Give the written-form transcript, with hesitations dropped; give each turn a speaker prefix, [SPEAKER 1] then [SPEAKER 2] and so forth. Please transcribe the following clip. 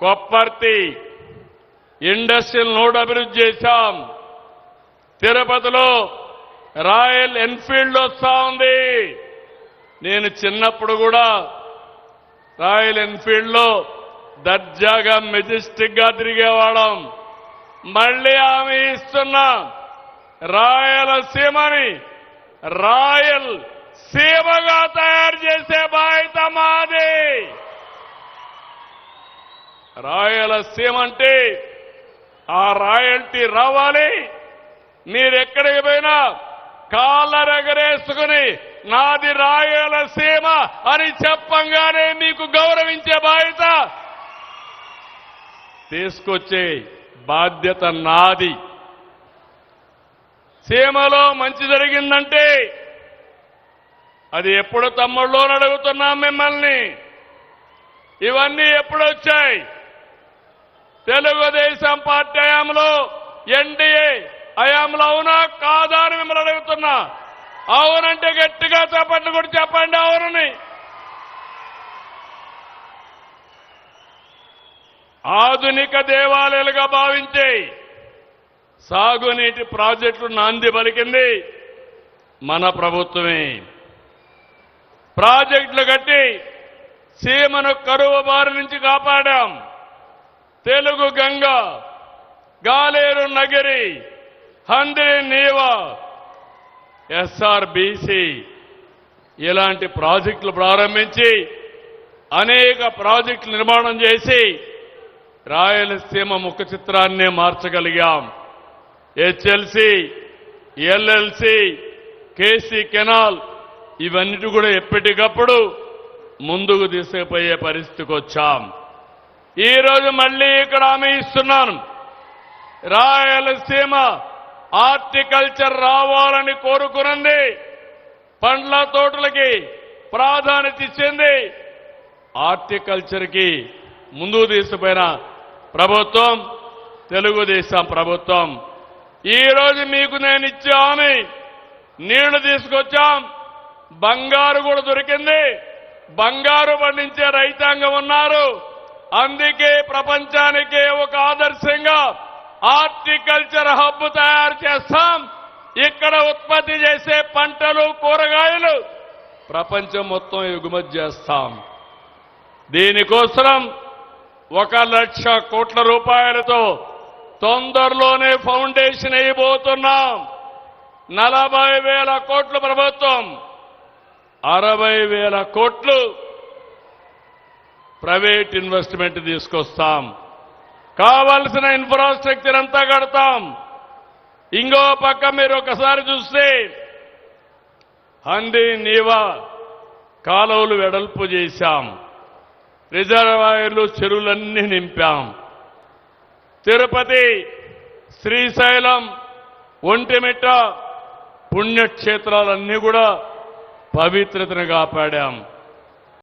[SPEAKER 1] Kopparthi industrial node అభివృద్ధి చేశాం. తిరుపతిలో రాయల్ ఎన్ఫీల్డ్ వస్తా ఉంది. నేను చిన్నప్పుడు కూడా రాయల్ ఎన్ఫీల్డ్ లో దర్జాగా మెజెస్టిక్ గా తిరిగేవాళ్ళం. మళ్ళీ ఆమె ఇస్తున్నా రాయలసీమని రాయల్ సీమగా తయారు చేసే బాధ్యత మాది. రాయలసీమ అంటే ఆ రాయల్టీ రావాలి. మీరెక్కడికి పోయినా కాళ్ళరెగరేసుకుని నాది రాయలసీమ అని చెప్పంగానే మీకు గౌరవించే బాధ్యత తీసుకొచ్చే బాధ్యత నాది. సీమలో మంచి జరిగిందంటే అది ఎప్పుడు తమ్ముళ్ళు అని అడుగుతున్నాం మిమ్మల్ని. ఇవన్నీ ఎప్పుడొచ్చాయి? తెలుగుదేశం పార్టీ హయాంలో, ఎన్డీఏ హయాంలో అవునా కాదా అని మిమ్మల్ని అడుగుతున్నా. అవునంటే గట్టిగా చప్పట్లు కూడా చెప్పండి అవునని. ఆధునిక దేవాలయాలుగా భావించే సాగునీటి ప్రాజెక్టులు నాంది పలికింది మన ప్రభుత్వమే. ప్రాజెక్టులు కట్టి సీమను కరువు బారి నుంచి కాపాడాం. తెలుగు గంగ, గాలేరు నగిరి, హంద్రి నీవా, ఎస్ఆర్బీసీ ఇలాంటి ప్రాజెక్టులు ప్రారంభించి అనేక ప్రాజెక్టులు నిర్మాణం చేసి రాయలసీమ ముఖ చిత్రాన్నే మార్చగలిగాం. హెచ్ఎల్సీ, ఎల్ఎల్సీ, కేసీ కెనాల్ ఇవన్నిటి కూడా ఎప్పటికప్పుడు ముందుకు తీసుకుపోయే పరిస్థితికి వచ్చాం. ఈరోజు మళ్ళీ ఇక్కడ హామీ ఇస్తున్నాను. రాయలసీమ హార్టికల్చర్ రావాలని కోరుకున్నది. పండ్ల తోటలకి ప్రాధాన్యత ఇచ్చింది. హార్టికల్చర్కి ముందుకు తీసుకుపోయిన ప్రభుత్వం తెలుగుదేశం ప్రభుత్వం. ఈరోజు మీకు నేను ఇచ్చే హామీ, నీళ్లు తీసుకొచ్చాం, బంగారు కూడా దొరికింది. బంగారు పండించే రైతాంగం ఉన్నారు. అందుకే ప్రపంచానికే ఒక ఆదర్శంగా హార్టికల్చర్ హబ్ తయారు చేస్తాం. ఇక్కడ ఉత్పత్తి చేసే పంటలు, కూరగాయలు ప్రపంచం మొత్తం ఎగుమతి చేస్తాం. దీనికోసం 1,00,000 కోట్ల రూపాయలతో తొందరలోనే ఫౌండేషన్ వేయబోతున్నాం. 40,000 కోట్లు ప్రభుత్వం, 60,000 కోట్లు ప్రైవేట్ ఇన్వెస్ట్మెంట్ తీసుకొస్తాం. కావలసిన ఇన్ఫ్రాస్ట్రక్చర్ అంతా కడతాం. ఇంకో పక్క మీరు ఒకసారి చూస్తే హందీ నీవా కాలువలు వెడల్పు చేశాం. రిజర్వాయర్లు, చెరువులన్నీ నింపాం. తిరుపతి, శ్రీశైలం, ఒంటిమిట్ట పుణ్యక్షేత్రాలన్నీ కూడా పవిత్రతను కాపాడాం.